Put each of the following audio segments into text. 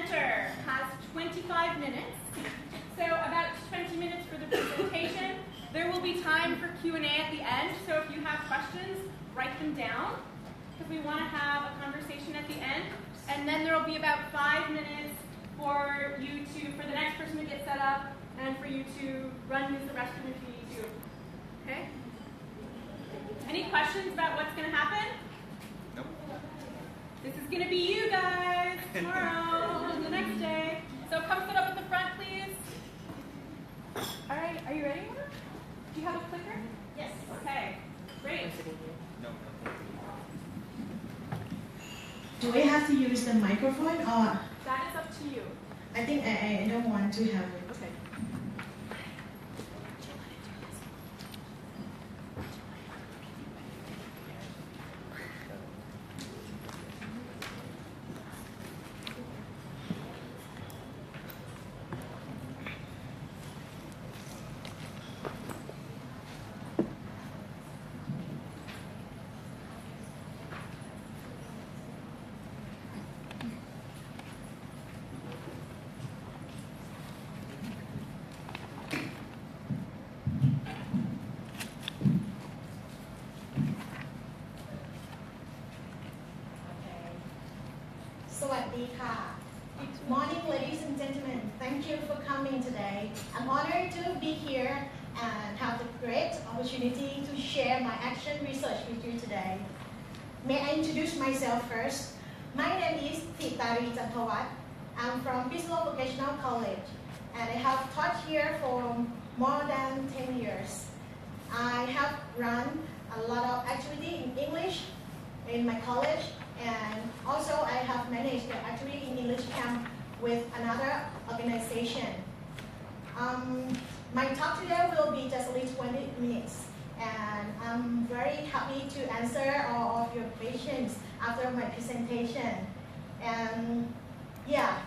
presenter has 25 minutes. So about 20 minutes for the presentation. There will be time for Q&A at the end, so if you have questions, write them down, because we want to have a conversation at the end. And then there will be about 5 minutes for the next person to get set up, and for you to run use the restroom if you need to. Okay? Any questions about what's going to happen? Nope. This is going to be you guys tomorrow and the next day. So come sit up at the front, please. All right, are you ready? Do you have a clicker? Yes. Okay, great. No. Do we have to use the microphone or? That is up to you. I think I don't want to have it. Okay. Good morning, ladies and gentlemen. Thank you for coming today. I'm honored to be here and have the great opportunity to share my action research with you today. May I introduce myself first? My name is Thitari Chantawat. I'm from Bislo Vocational College, and I have taught here for more than 10 years. I have run a lot of activity in English in my college, and also I have managed the activity in English camp with another organization. My talk today will be just only 20 minutes, and I'm very happy to answer all of your questions after my presentation. And yeah,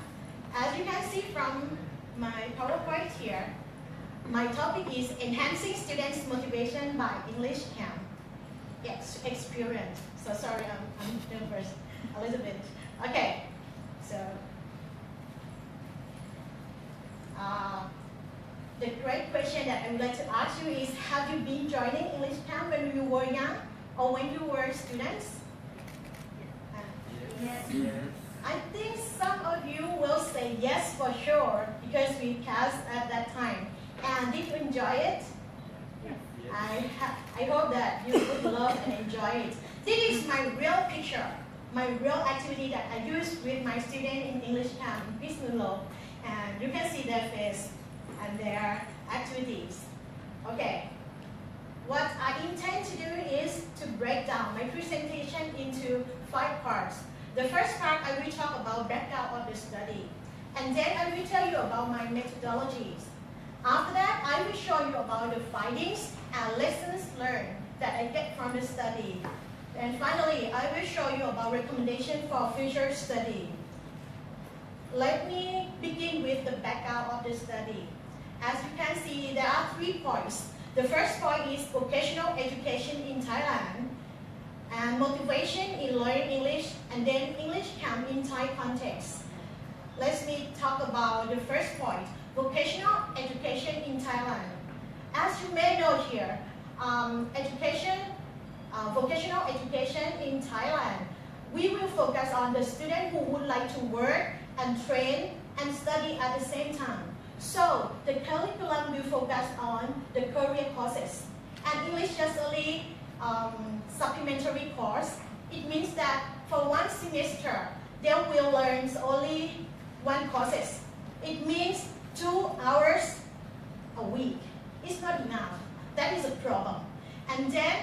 as you can see from my PowerPoint here, my topic is enhancing students' motivation by English camp experience. So sorry, I'm nervous a little bit. Okay, so the great question that I would like to ask you is, have you been joining English camp when you were young or when you were students? Yes. I think some of you will say yes for sure because we passed at that time. And did you enjoy it? Yes. I hope that you would love and enjoy it. This is my real picture, my real activity that I use with my students in English camp in Pisnulo. And you can see their face and their activities. Okay, what I intend to do is to break down my presentation into 5 parts. The first part, I will talk about background of the study. And then I will tell you about my methodologies. After that, I will show you about the findings and lessons learned that I get from the study. And finally, I will show you about recommendations for future study. Let me begin with the background of the study. As you can see, there are 3 points. The first point is vocational education in Thailand, and motivation in learning English, and then English camp in Thai context. Let me talk about the first point, vocational education in Thailand. As you may know here, vocational education in Thailand, we will focus on the student who would like to work and train and study at the same time. So the curriculum will focus on the career courses, and English just only supplementary course. It means that for 1 semester, they will learn only 1 courses. It means 2 hours a week. It's not enough. That is a problem. And then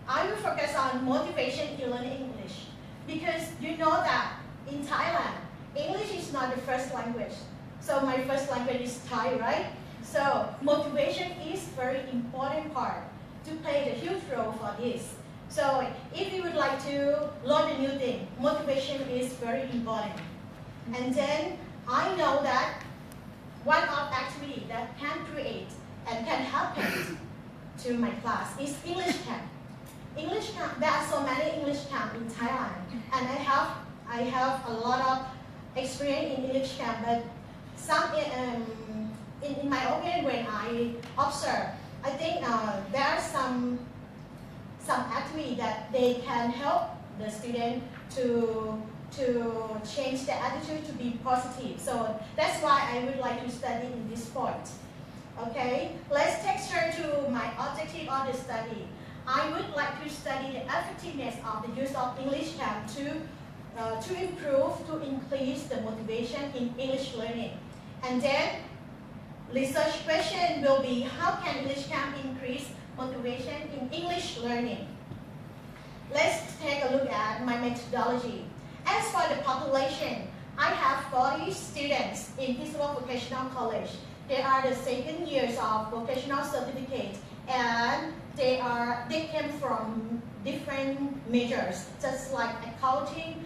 I will focus on motivation in learning English, because you know that in Thailand, English is not the first language. So my first language is Thai, right? So motivation is very important part to play the huge role for this. So if you would like to learn a new thing, motivation is very important. And then I know that one of activity that can create and can happen to my class is English camp. English camp, there are so many English camp in Thailand, and I have a lot of experience in English camp, but some, in my opinion, when I observe, I think there are some activity that they can help the student to change their attitude to be positive. So that's why I would like to study in this point. Okay, let's take turn to my objective of the study. I would like to study the effectiveness of the use of English camp to improve, to increase the motivation in English learning. And then research question will be how can English camp increase motivation in English learning? Let's take a look at my methodology. As for the population, I have 40 students in Pittsburgh Vocational College. They are the second years of vocational certificate, and they came from different majors, just like accounting,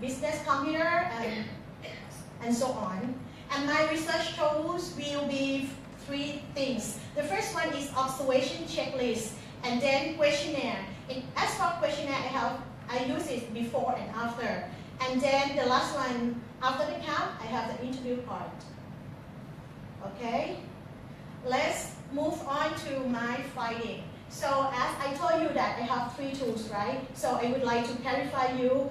business, computer, and so on. And my research tools will be 3 things. The first one is observation checklist, and then questionnaire. As for questionnaire, I use it before and after. And then the last one, after the camp, I have the interview part. Okay, let's move on to my finding. So as I told you that I have 3 tools, right? So I would like to clarify you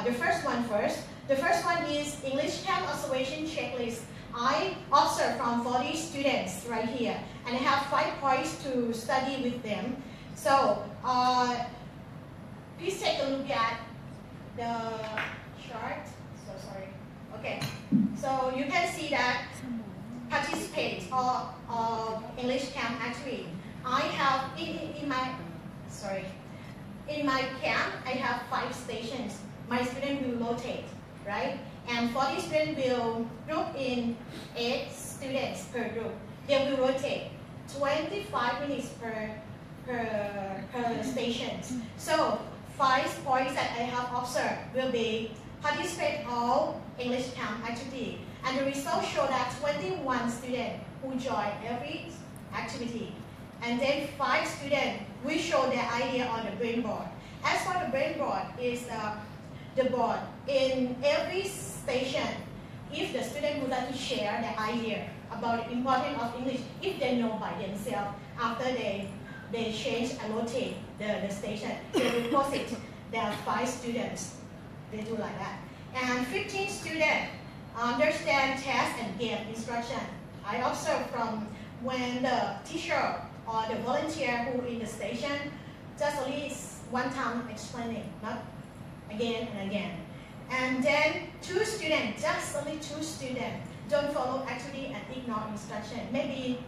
the first one first. The first one is English camp observation checklist. I observe from 40 students right here, and I have 5 points to study with them. So please take a look at the chart. So sorry. Okay. So you can see that participate or English camp activity. I have in my camp I have 5 stations. My student will rotate, right? And 40 students will group in 8 students per group. They will rotate 25 minutes per station. So 5 points that I have observed will be participate all English camp activity. And the results show that 21 students who join every activity. And then 5 students will show their idea on the brainboard. As for the brainboard is the board in every station. If the student would like to share their idea about the importance of English, if they know by themselves, after they change and rotate the station, they will post it. There are 5 students. They do like that. And 15 students understand test and give instruction. I observe from when the teacher or the volunteer who in the station just only one time explaining, not again and again. And then 2 students, just only 2 students, don't follow activity and ignore instruction. Maybe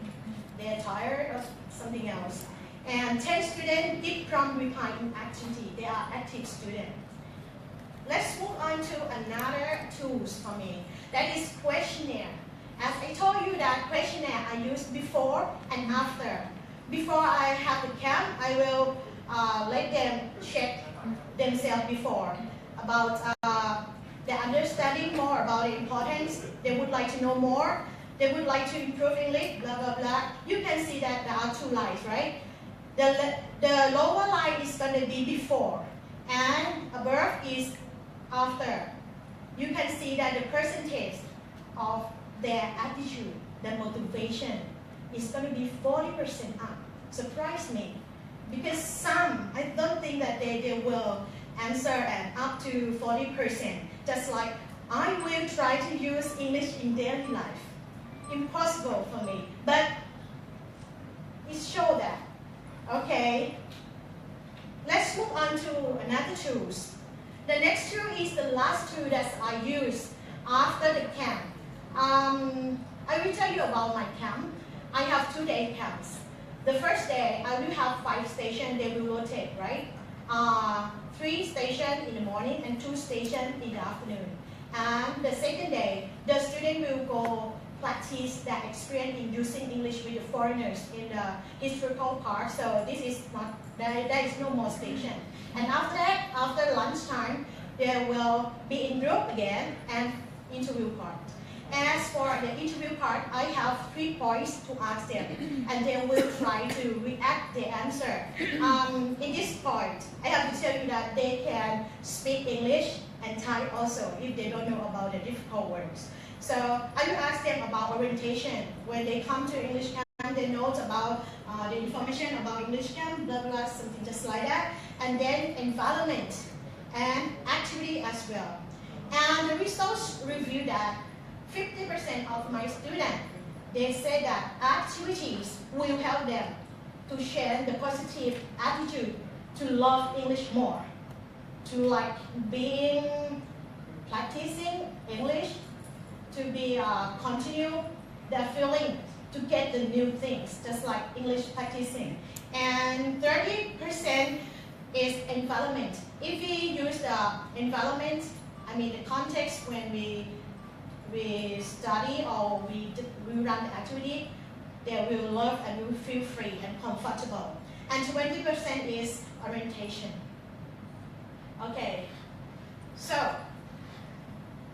they're tired or something else. And 10 students give prompt reply in activity. They are active students. Let's move on to another tools for me. That is questionnaire. As I told you that questionnaire I use before and after. Before I have the camp, I will let them check themselves before about their understanding more about the importance. They would like to know more. They would like to improve English, blah, blah, blah. You can see that there are 2 lines, right? The lower line is going to be before, and above is after. You can see that the percentage of their attitude, their motivation, is going to be 40% up. Surprise me. Because some, I don't think that they will answer at up to 40%. Just like, I will try to use English in daily life. Impossible for me. But it shows that. Okay. Let's move on to another tools. The next tool is the last tool that I use after the camp. I will tell you about my camp. I have 2-day camps. The first day, I will have 5 stations. They will rotate, right? 3 stations in the morning and 2 stations in the afternoon. And the second day, the student will go practice their experience in using English with the foreigners in the historical part. So this is not, there is no more station. And after that, after lunchtime, they will be in group again and interview part. As for the interview part, I have 3 points to ask them, and they will try to react the answer. In this point, I have to tell you that they can speak English and Thai also, if they don't know about the difficult words. So I will ask them about orientation. When they come to English camp, they note about the information about English camp, blah, blah, something just like that. And then environment and activity as well. And the results review that 50% of my students, they say that activities will help them to share the positive attitude to love English more, to like practicing English, to be continue their feeling to get the new things, just like English practicing. And 30% is environment. If we use the environment, I mean the context when we study or we run the activity, they will love and will feel free and comfortable. And 20% is orientation. Okay, so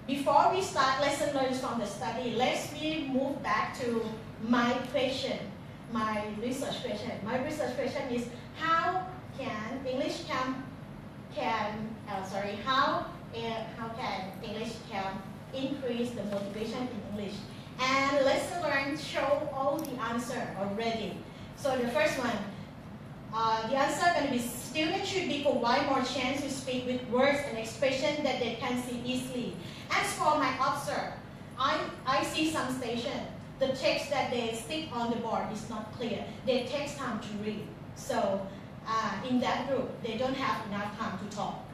before we start lesson learns from the study, let's move back to my question, my research question. My research question is how can English camp increase the motivation in English? And lesson learned show all the answer already. So the first one, the answer going to be students should be provided more chance to speak with words and expression that they can see easily. As for my observe, I see some station, the text that they stick on the board is not clear. They take time to read. So in that group, they don't have enough time to talk,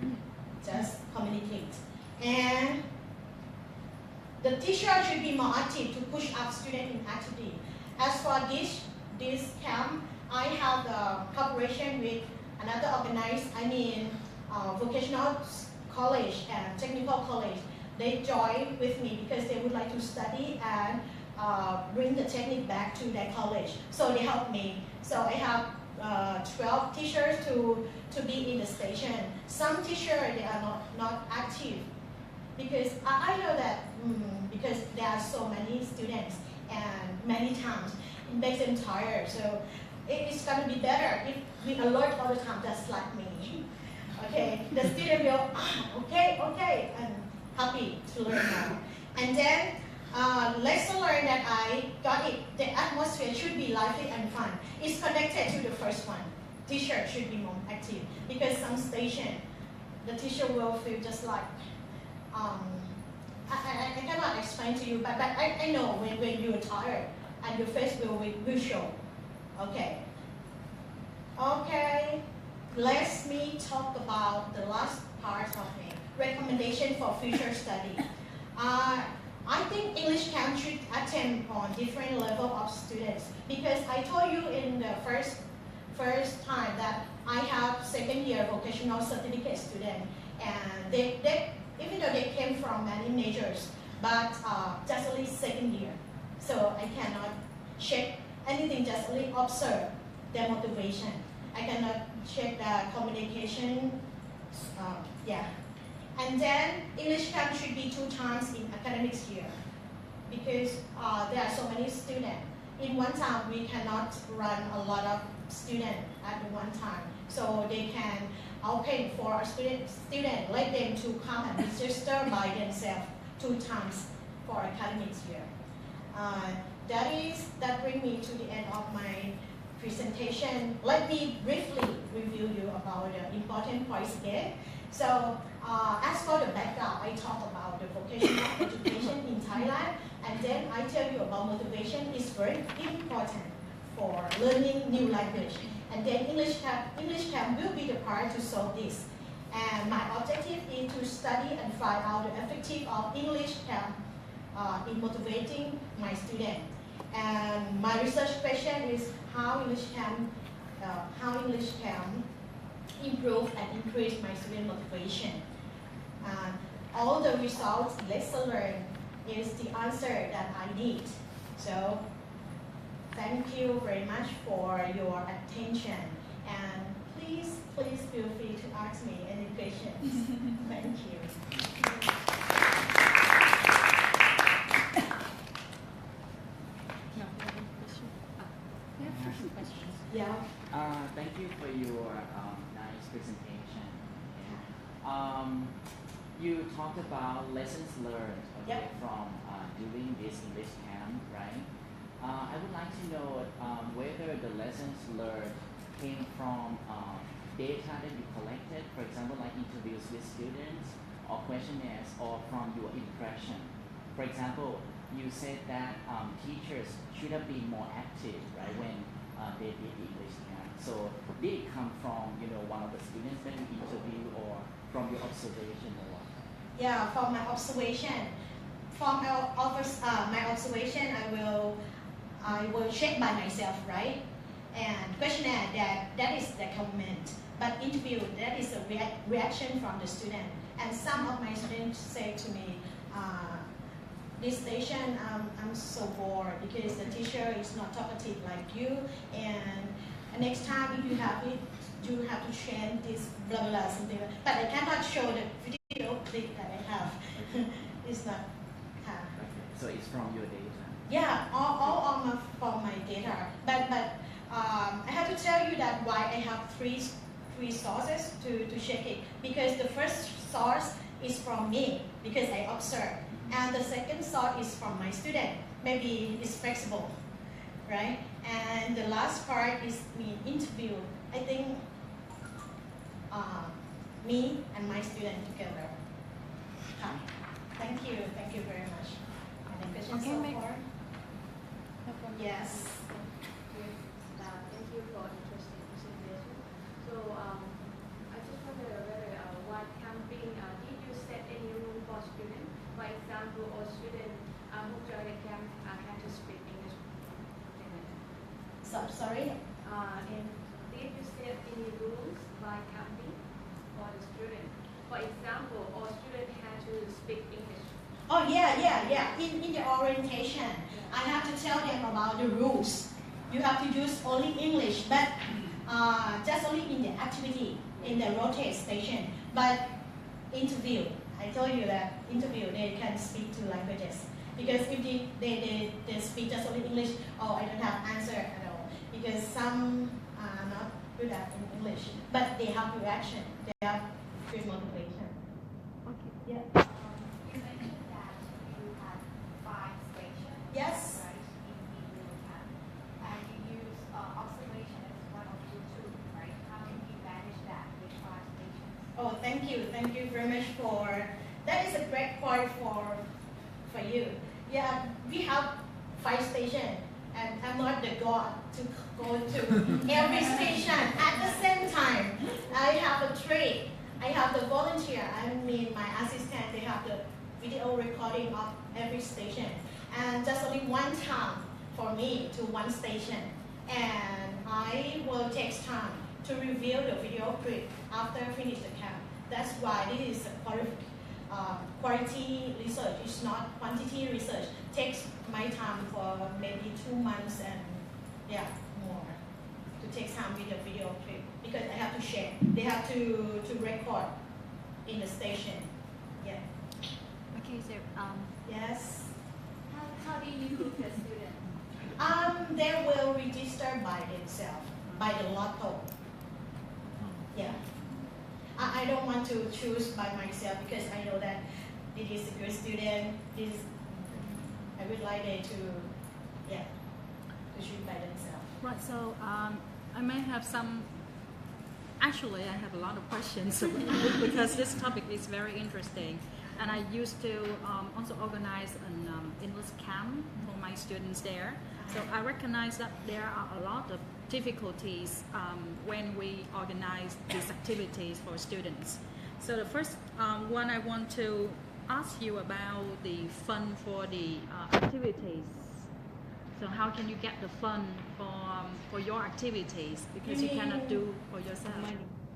just communicate. And the teacher should be more active to push up student in activity. As for this camp, I have the cooperation with another organized, vocational college and technical college. They join with me because they would like to study and bring the technique back to their college. So they help me. So I have 12 teachers to be in the station. Some teachers, they are not active because I know that because there are so many students and many times it makes them tired. So it's going to be better if we alert all the time, just like me. Okay, the student will, okay, and happy to learn more. And then lesson learned that I got it, the atmosphere should be lively and fun. It's connected to the first one. Teacher should be more active because some station, the teacher will feel just like, I cannot explain to you, but I know when you're tired and your face will show. Okay, let me talk about the last part of the recommendation for future study. I think English camp should attend on different level of students because I told you in the first time that I have second year vocational certificate student and they even though they came from many majors, but just only second year. So I cannot check anything, just only observe their motivation. I cannot check the communication, And then English camp should be 2 times in academic year because there are so many students. In one time, we cannot run a lot of students at one time. So they can open for a student, let them to come and register by themselves 2 times for academic year. That brings me to the end of my presentation. Let me briefly review you about the important points again. So as for the background, I talk about the vocational education in Thailand, and then I tell you about motivation is very important for learning new language. And then English camp will be the part to solve this. And my objective is to study and find out the effective of English camp in motivating my students. And my research question is how English camp improve and increase my student motivation. All the results, lesson learned, is the answer that I need. So thank you very much for your attention. And please feel free to ask me any questions. Thank you. Yeah. Thank you for your nice presentation. You talked about lessons learned, okay, Yep. from doing this English camp, right? I would like to know whether the lessons learned came from data that you collected, for example, like interviews with students or questionnaires, or from your impression. For example, you said that teachers should have been more active, right, when they did the English camp. So did it come from one of the students that you interviewed, or from your observation, or what? Yeah, from my observation. From my observation, I will check by myself, right? And questionnaire, that is the comment. But interview, that is a reaction from the student. And some of my students say to me, this station, I'm so bored because the teacher is not talkative like you. And next time if you have it, you have to change this blah blah something. But I cannot show the video clip that I have. It's not. Okay. So it's from your data. Yeah, all from my data. But I have to tell you that why I have three sources to check it, because the first source is from me because I observe, and the second source is from my student. Maybe it's flexible, right? And the last part is me interview. I think me and my student together. Thank you very much. Any questions so far? Yes. Thank you for interesting presentation. So I just wonder whether while camping, did you set any rule for students? For example, or students who join the camp had to speak English. Sorry. Did you set any rules while camping for the student? For example, all students had to speak English. Oh yeah. In the orientation, I have to tell them about the rules. You have to use only English, but just only in the activity, in the rotate station. But interview, I told you that interview, they can speak two languages. Because if they speak just only English, I don't have answer at all. Because some are not good at in English, but they have reaction, they have good motivation. Okay. Yeah. You mentioned that you had 5 stations. Yes. Right, in your camp, and you use observation as one of your tools, right? How can you manage that with 5 stations? Oh, thank you very much for, that is a great point for you. Yeah, we have 5 stations, and I'm not the god to go to every station at the same time. I have a trick. I have the volunteer, my assistant, they have the video recording of every station. And just only one time for me to one station. And I will take time to review the video clip after finish the camp. That's why this is a quality research. It's not quantity research. Takes my time for maybe 2 months and more to take time with the video clip, because I have to share. They have to record in the station. Yeah. Okay, so Yes. How do you group your students? They will register by themselves, by the lotto. Yeah. I don't want to choose by myself because I know that it is a good student. I would like them to choose by themselves. right, so I may have some. Actually, I have a lot of questions because this topic is very interesting, and I used to also organize an English camp for my students there. So I recognize that there are a lot of difficulties when we organize these activities for students. So the first one I want to ask you about the fund for the activities. So how can you get the fund for your activities, because you cannot do for yourself?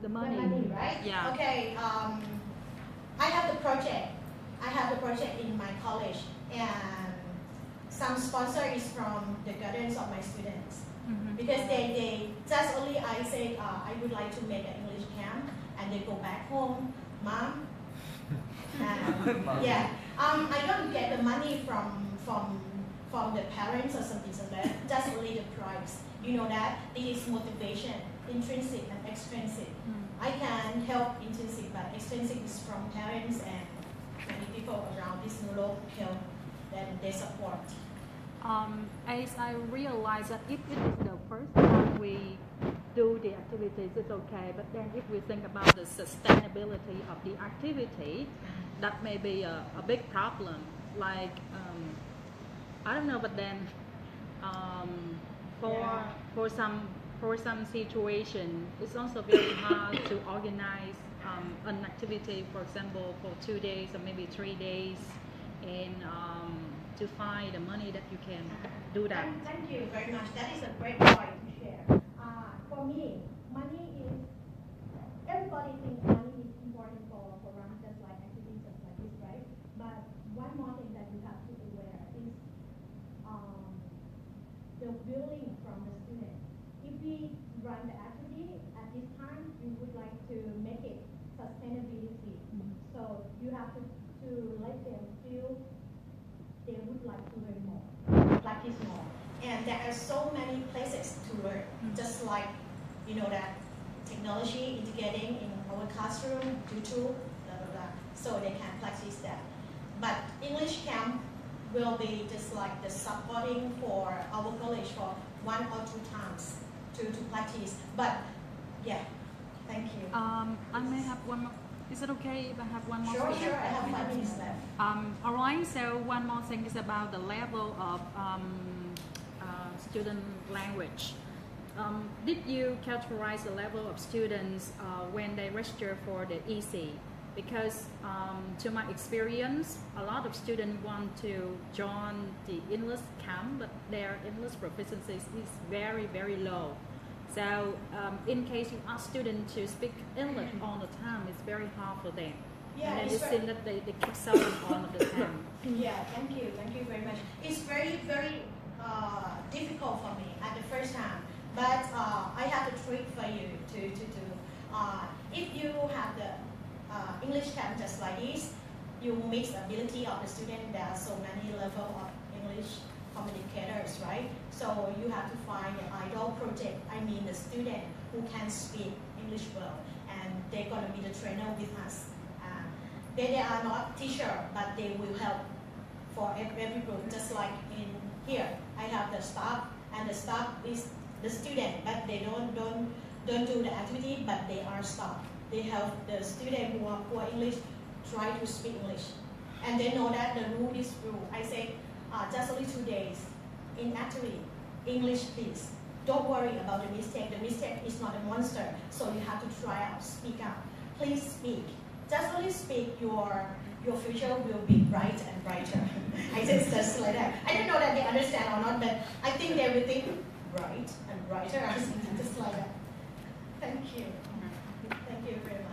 The money. The money, right? Yeah. Okay. I have the project. I have the project in my college, and some sponsor is from the guardians of my students. Mm-hmm. Because they just only I say I would like to make an English camp, and they go back home, mom. I don't get the money from the parents or something like that. Just only the price. You know that this is motivation, intrinsic and extrinsic. I can help intrinsic, but extrinsic is from parents and many people around this neuro health that they support. As I realize that if it is the first time we do the activities, it's okay. But then if we think about the sustainability of the activity, that may be a big problem. Like, I don't know, but then for some situation, it's also very hard to organize an activity, for example, for 2 days or maybe 3 days, and to find the money that you can do that. Thank you very much. That is a great point to share. For me, money is, everybody thinks money is important for run just like activities just like this, right? But one more thing that you have to be aware is the willing from the student. If we run the activity at this time, we would like to make it sustainability. So you have to let them feel they would like to learn more, practice more. And there are so many places to learn, just like, you know, that technology integrating in our classroom, YouTube, blah, blah, blah, so they can practice that. But English camp will be just like the supporting for our college for 1 or 2 times to practice. But yeah, thank you. I may have one more. Is it okay if I have one more? Sure, question? I have 5 minutes left. All right, so one more thing is about the level of student language. Did you characterize the level of students when they register for the EC? Because to my experience, a lot of students want to join the English camp, but their English proficiency is very, very low. So in case you ask students to speak English all the time, it's very hard for them. Yeah, and then it's it very- seems that they kick out all of the time. Yeah, thank you very much. It's very, very difficult for me at the first time, but I have a trick for you to do. If you have the English camp just like this, you mix the ability of the student. There are so many level of English communicators, right? So you have to find an idol project. I mean the student who can speak English well, and they're gonna be the trainer with us. They are not teacher, but they will help for every group. Just like in here, I have the staff, and the staff is the student, but they don't do the activity, but they are staff. They help the student who are English try to speak English, and they know that the rule is rule. I say just only 2 days in activity, English please. Don't worry about the mistake. The mistake is not a monster, so you have to try out, speak out. Please speak. Just only speak, your future will be bright and brighter. I say just like that. I don't know that they understand or not, but I think they will think bright and brighter, just like that. Thank you. Thank you very much.